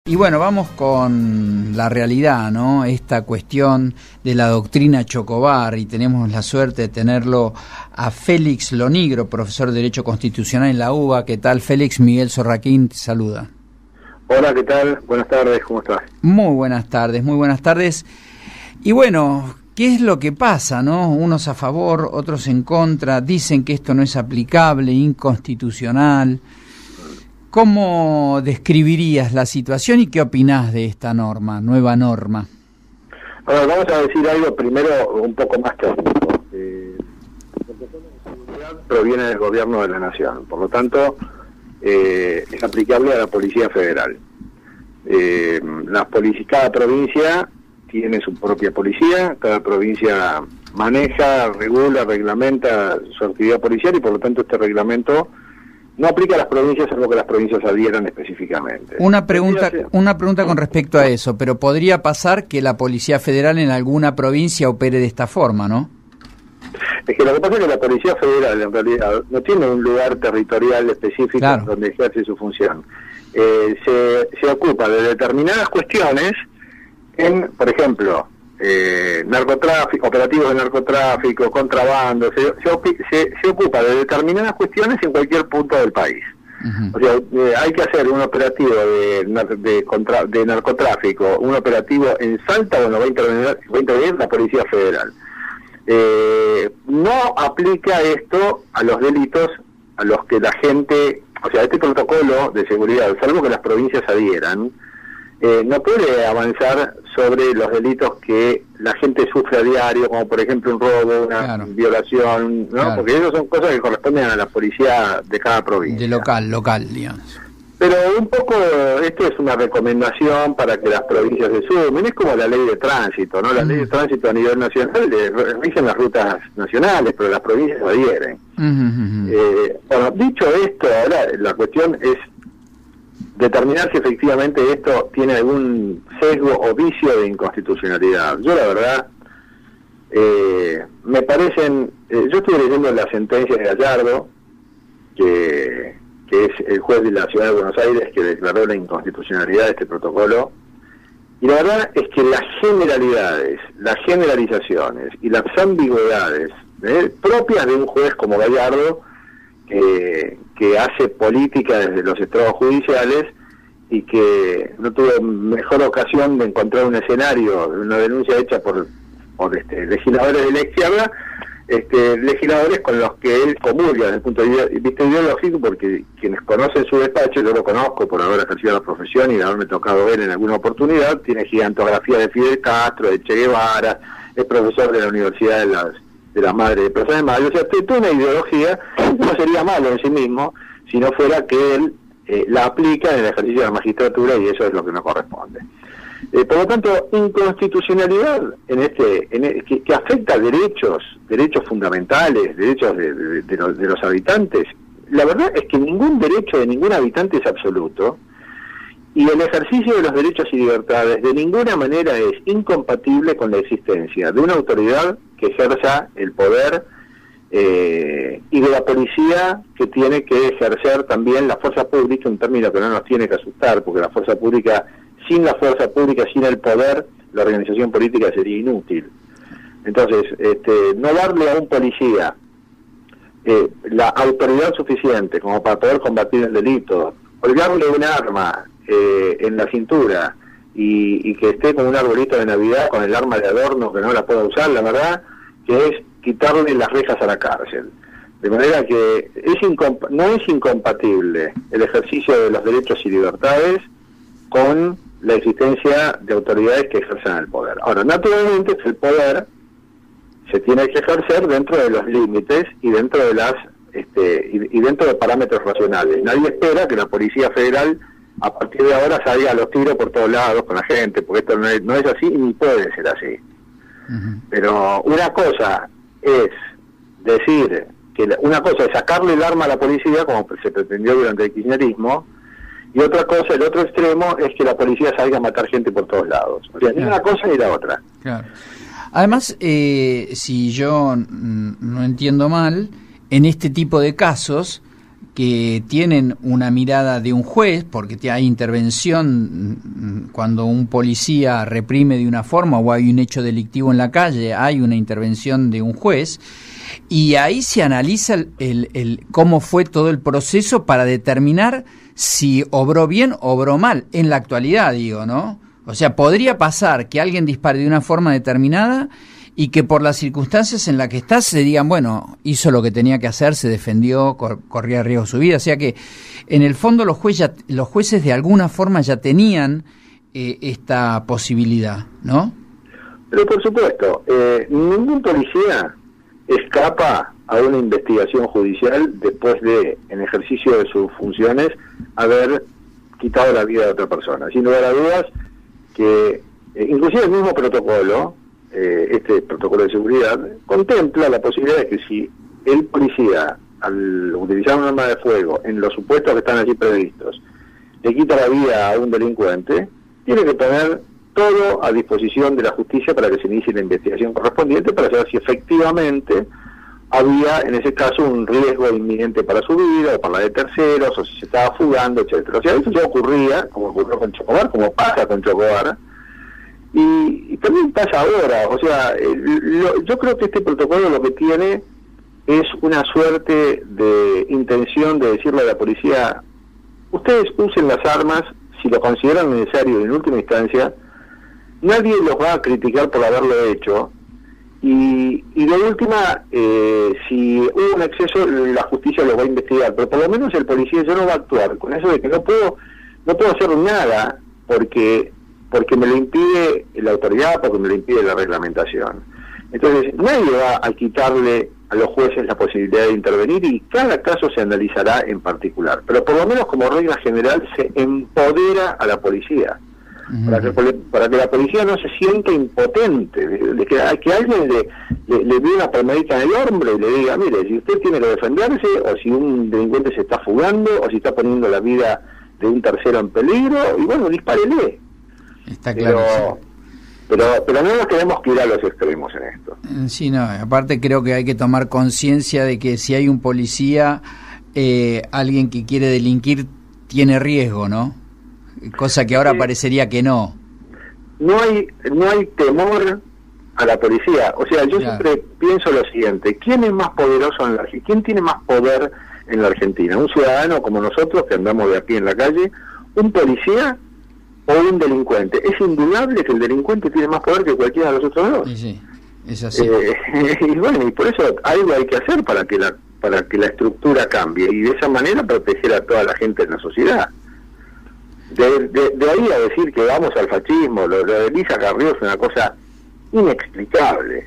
Y bueno, vamos con la realidad, ¿no? Esta cuestión de la doctrina Chocobar, y tenemos la suerte de tenerlo a Félix Lonigro, profesor de Derecho Constitucional en la UBA. ¿Qué tal, Félix? Miguel Sorraquín te saluda. Hola, ¿qué tal? Buenas tardes, ¿cómo estás? Muy buenas tardes, muy buenas tardes. Y bueno, ¿qué es lo que pasa, no? Unos a favor, otros en contra, dicen que esto no es aplicable, inconstitucional. ¿Cómo describirías la situación y qué opinás de esta norma, nueva norma? A ver, vamos a decir algo primero un poco más técnico. El protocolo de seguridad proviene del gobierno de la nación, por lo tanto es aplicable a la Policía Federal. Cada provincia tiene su propia policía, cada provincia maneja, regula, reglamenta su actividad policial y por lo tanto este reglamento no aplica a las provincias, salvo que las provincias adhieran específicamente. Una pregunta con respecto a eso, pero podría pasar que la Policía Federal en alguna provincia opere de esta forma, ¿no? Es que lo que pasa es que la Policía Federal en realidad no tiene un lugar territorial específico, claro, donde ejerce su función. Se ocupa de determinadas cuestiones por ejemplo, narcotráfico, operativos de narcotráfico, contrabando, se ocupa de determinadas cuestiones en cualquier punto del país. Uh-huh. O sea, hay que hacer un operativo de narcotráfico, un operativo en Salta, donde va a intervenir la Policía Federal. No aplica esto a los delitos a los que la gente, o sea, este protocolo de seguridad, salvo que las provincias adhieran, no puede avanzar sobre los delitos que la gente sufre a diario, como por ejemplo un robo, una violación, ¿no? Claro. Porque esas son cosas que corresponden a la policía de cada provincia. De local, digamos. Pero un poco esto es una recomendación para que las provincias se sumen. Es como la ley de tránsito, ¿no? La ley de tránsito a nivel nacional rigen las rutas nacionales, pero las provincias adhieren. Bueno, dicho esto, ahora la cuestión es determinar si efectivamente esto tiene algún sesgo o vicio de inconstitucionalidad. Yo la verdad, me parecen, yo estuve leyendo la sentencia de Gallardo, que es el juez de la Ciudad de Buenos Aires que declaró la inconstitucionalidad de este protocolo, y la verdad es que las generalidades, las generalizaciones y las ambigüedades propias de un juez como Gallardo, que hace política desde los estrados judiciales y que no tuvo mejor ocasión de encontrar un escenario, una denuncia hecha por legisladores de la izquierda, legisladores con los que él comulga desde el punto de vista ideológico, porque quienes conocen su despacho, yo lo conozco por haber ejercido la profesión y de haberme tocado ver en alguna oportunidad, tiene gigantografía de Fidel Castro, de Che Guevara, es profesor de la Universidad de la Madre de Plaza de Mayo, o sea, toda una ideología. No sería malo en sí mismo si no fuera que él la aplica en el ejercicio de la magistratura, y eso es lo que nos corresponde. Por lo tanto, inconstitucionalidad que afecta derechos fundamentales, derechos de los habitantes. La verdad es que ningún derecho de ningún habitante es absoluto, y el ejercicio de los derechos y libertades de ninguna manera es incompatible con la existencia de una autoridad que ejerza el poder y de la policía que tiene que ejercer también la fuerza pública, un término que no nos tiene que asustar, porque la fuerza pública, sin el poder, la organización política sería inútil. Entonces, no darle a un policía la autoridad suficiente como para poder combatir el delito, colgarle un arma en la cintura y que esté con un arbolito de Navidad con el arma de adorno que no la pueda usar, la verdad que es quitarle las rejas a la cárcel. De manera que no es incompatible el ejercicio de los derechos y libertades con la existencia de autoridades que ejercen el poder. Ahora, naturalmente, el poder se tiene que ejercer dentro de los límites y dentro de parámetros racionales. Nadie espera que la Policía Federal a partir de ahora salga a los tiros por todos lados con la gente, porque esto no es así ni puede ser así. Uh-huh. Pero una cosa es decir que una cosa es sacarle el arma a la policía, como se pretendió durante el kirchnerismo, y otra cosa, el otro extremo, es que la policía salga a matar gente por todos lados. O sea, ni una cosa ni la otra. Claro. Además, si yo no entiendo mal, en este tipo de casos que tienen una mirada de un juez, porque hay intervención cuando un policía reprime de una forma o hay un hecho delictivo en la calle, hay una intervención de un juez, y ahí se analiza cómo fue todo el proceso para determinar si obró bien o obró mal, en la actualidad digo, ¿no? O sea, podría pasar que alguien dispare de una forma determinada y que por las circunstancias en las que está se digan, bueno, hizo lo que tenía que hacer, se defendió, corría riesgo su vida. O sea que, en el fondo, los jueces de alguna forma ya tenían esta posibilidad, ¿no? Pero por supuesto, ningún policía escapa a una investigación judicial después de, en ejercicio de sus funciones, haber quitado la vida de otra persona. Sin lugar a dudas que, inclusive el mismo protocolo, este protocolo de seguridad, contempla la posibilidad de que si el policía, al utilizar un arma de fuego en los supuestos que están allí previstos, le quita la vida a un delincuente, tiene que poner todo a disposición de la justicia para que se inicie la investigación correspondiente para saber si efectivamente había en ese caso un riesgo inminente para su vida o para la de terceros, o si se estaba fugando, etcétera. O sea, eso ya ocurría, como ocurrió con Chocobar, como pasa con Chocobar, y también pasa ahora. O sea, yo creo que este protocolo lo que tiene es una suerte de intención de decirle a la policía: ustedes usen las armas si lo consideran necesario, y en última instancia nadie los va a criticar por haberlo hecho, y de última, si hubo un exceso, la justicia lo va a investigar, pero por lo menos el policía ya no va a actuar con eso de que no puedo hacer nada porque me lo impide la autoridad, porque me lo impide la reglamentación. Entonces nadie va a quitarle a los jueces la posibilidad de intervenir, y cada caso se analizará en particular, pero por lo menos como regla general se empodera a la policía, para que la policía no se sienta impotente, de que alguien le dé una palmadita en el hombro y le diga: mire, si usted tiene que defenderse, o si un delincuente se está fugando, o si está poniendo la vida de un tercero en peligro, y bueno, dispárele. Está claro. Pero no nos tenemos que ir a los extremos en esto. Sí, no, aparte creo que hay que tomar conciencia de que si hay un policía, alguien que quiere delinquir tiene riesgo, ¿no? Cosa que ahora parecería que no. No hay temor a la policía. O sea, yo siempre pienso lo siguiente: ¿quién es más poderoso en la Argentina? ¿Quién tiene más poder en la Argentina? ¿Un ciudadano como nosotros que andamos de aquí en la calle? ¿Un policía o un delincuente? Es indudable que el delincuente tiene más poder que cualquiera de los otros dos. Sí, es así. Y bueno, y por eso algo hay que hacer para que la estructura cambie, y de esa manera proteger a toda la gente en la sociedad. De ahí a decir que vamos al fascismo, lo de Elisa Carrió es una cosa inexplicable.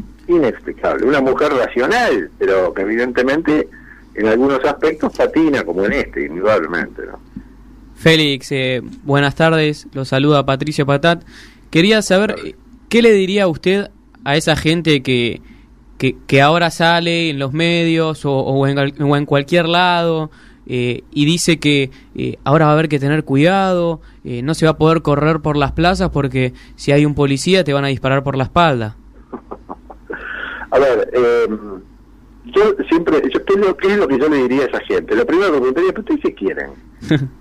Una mujer racional, pero que evidentemente en algunos aspectos patina, como en este, indudablemente, ¿no? Félix, buenas tardes, lo saluda Patricio Patat. Quería saber, ¿qué le diría usted a esa gente que ahora sale en los medios o en cualquier lado y dice que ahora va a haber que tener cuidado, no se va a poder correr por las plazas porque si hay un policía te van a disparar por la espalda? A ver, ¿qué es lo que yo le diría a esa gente? Lo primero que me preguntaría: ¿pero ustedes qué quieren?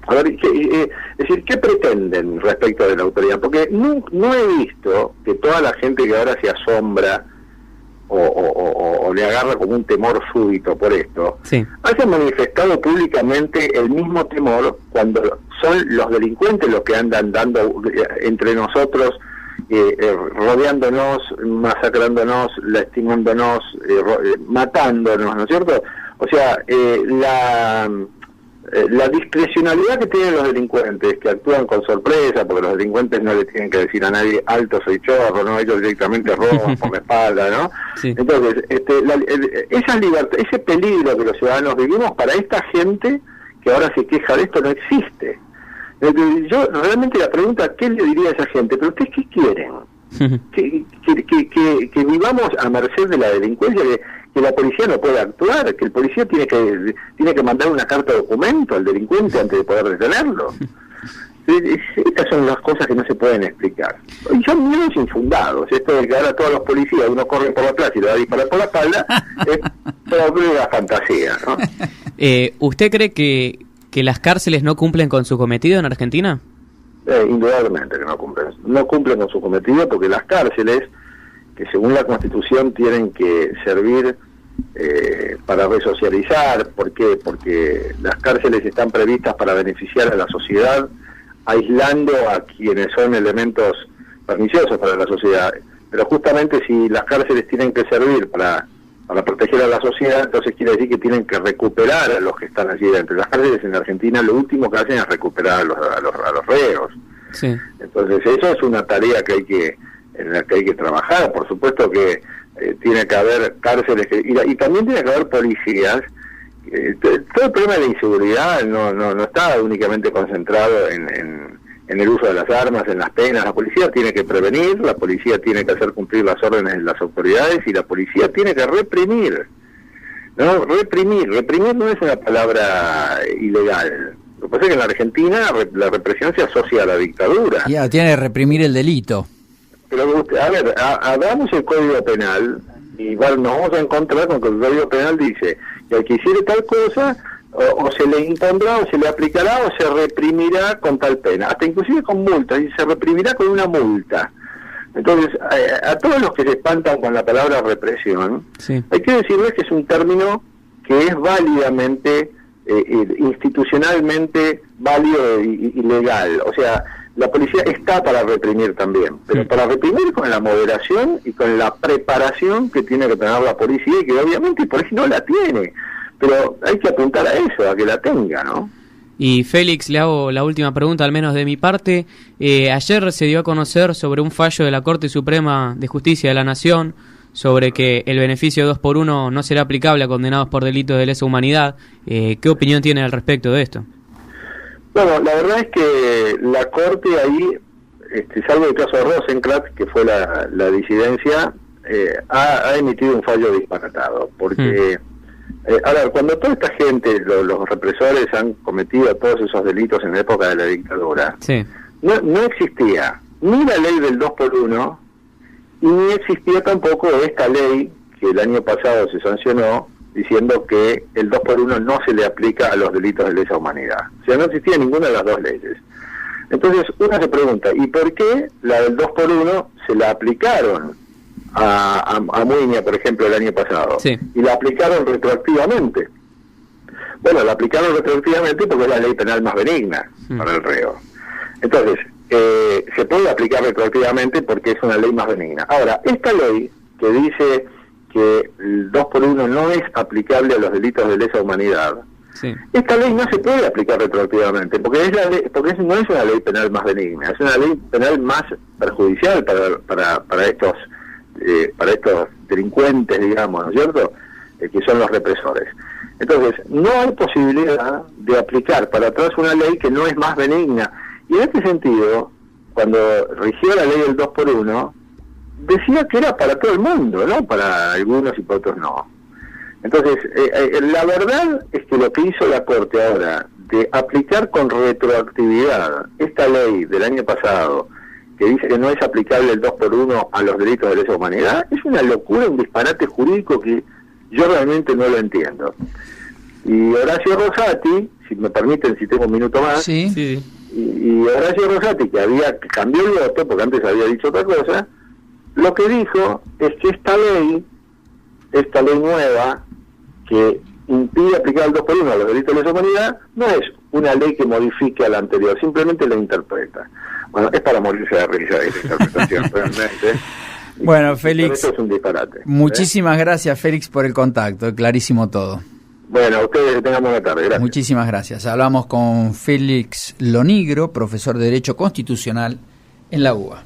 A ver, es decir, ¿qué pretenden respecto de la autoridad? Porque no he visto que toda la gente que ahora se asombra o le agarra como un temor súbito por esto, haya manifestado públicamente el mismo temor cuando son los delincuentes los que andan dando entre nosotros, rodeándonos, masacrándonos, lastimándonos, matándonos, ¿no es cierto? O sea, la discrecionalidad que tienen los delincuentes, que actúan con sorpresa, porque los delincuentes no le tienen que decir a nadie: alto, soy chorro, ¿no? Ellos directamente roban por la espalda, ¿no? Sí. Entonces, esa libertad, ese peligro que los ciudadanos vivimos, para esta gente que ahora se queja de esto, no existe. Yo realmente la pregunta: ¿qué le diría a esa gente? ¿Pero ustedes qué quieren? Que vivamos a merced de la delincuencia, que la policía no puede actuar, que el policía tiene que mandar una carta de documento al delincuente antes de poder detenerlo. Estas son las cosas que no se pueden explicar. Y son miedos infundados. Esto de que ahora todos los policías, uno corre por la plaza y le va a disparar por la espalda, es toda una fantasía, ¿no? ¿Usted cree que las cárceles no cumplen con su cometido en Argentina? Indudablemente que no cumplen con su cometido, porque las cárceles, que según la Constitución tienen que servir para resocializar. ¿Por qué? Porque las cárceles están previstas para beneficiar a la sociedad, aislando a quienes son elementos perniciosos para la sociedad. Pero justamente si las cárceles tienen que servir para proteger a la sociedad, entonces quiere decir que tienen que recuperar a los que están allí dentro. Las cárceles en Argentina lo último que hacen es recuperar a los reos. Sí. Entonces eso es una tarea en la que hay que trabajar. Por supuesto que tiene que haber cárceles y también tiene que haber policías. Todo el problema de la inseguridad no está únicamente concentrado en el uso de las armas, en las penas. La policía tiene que prevenir, la policía tiene que hacer cumplir las órdenes de las autoridades y la policía tiene que reprimir. ¿No? Reprimir no es una palabra ilegal. Lo que pasa es que en la Argentina la represión se asocia a la dictadura. Ya, tiene que reprimir el delito. Pero, a ver, hagamos el Código Penal y nos vamos a encontrar con que el Código Penal dice que al que hiciere tal cosa, o se le impondrá, o se le aplicará, o se reprimirá con tal pena, hasta inclusive con multas, y se reprimirá con una multa. Entonces, a todos los que se espantan con la palabra represión, sí, hay que decirles que es un término que es válidamente, institucionalmente válido y legal. O sea, la policía está para reprimir también, pero para reprimir con la moderación y con la preparación que tiene que tener la policía, y que obviamente por ahí no la tiene. Pero hay que apuntar a eso, a que la tenga, ¿no? Y Félix, le hago la última pregunta, al menos de mi parte. Ayer se dio a conocer sobre un fallo de la Corte Suprema de Justicia de la Nación sobre que el beneficio 2x1 no será aplicable a condenados por delitos de lesa humanidad. ¿Qué opinión tiene al respecto de esto? Bueno, la verdad es que la Corte ahí, salvo el caso de Rosencrantz, que fue la disidencia, ha emitido un fallo disparatado, porque... a ver, cuando toda esta gente, los represores han cometido todos esos delitos en la época de la dictadura, sí, no existía ni la ley del 2x1 y ni existía tampoco esta ley que el año pasado se sancionó diciendo que el 2x1 no se le aplica a los delitos de lesa humanidad. O sea, no existía ninguna de las dos leyes. Entonces uno se pregunta, ¿y por qué la del 2x1 se la aplicaron a Muña, por ejemplo, el año pasado? Sí. Y la aplicaron retroactivamente. Bueno, la aplicaron retroactivamente porque es la ley penal más benigna para el reo. Entonces, se puede aplicar retroactivamente porque es una ley más benigna. Ahora, esta ley que dice que el 2x1 no es aplicable a los delitos de lesa humanidad, sí, esta ley no se puede aplicar retroactivamente porque no es una ley penal más benigna, es una ley penal más perjudicial para estos delincuentes, digamos, ¿no es cierto?, que son los represores. Entonces, no hay posibilidad de aplicar para atrás una ley que no es más benigna. Y en este sentido, cuando rigió la ley del 2x1, decía que era para todo el mundo, ¿no?, para algunos y para otros no. Entonces, la verdad es que lo que hizo la Corte ahora, de aplicar con retroactividad esta ley del año pasado, que dice que no es aplicable el 2x1 a los delitos de lesa humanidad, es una locura, un disparate jurídico que yo realmente no lo entiendo. Y Horacio Rosati, si me permiten, si tengo un minuto más, sí, sí. Y Horacio Rosati, que cambió el voto, porque antes había dicho otra cosa, lo que dijo es que esta ley nueva, que impide aplicar el 2x1 a los delitos de lesa humanidad, no es una ley que modifique a la anterior, simplemente la interpreta. Bueno, es para morirse de risa esa interpretación, realmente. Bueno, Félix, esto es un disparate. Muchísimas gracias, Félix, por el contacto, clarísimo todo. Bueno, a ustedes que tengan buena tarde, gracias. Muchísimas gracias. Hablamos con Félix Lonigro, profesor de Derecho Constitucional en la UBA.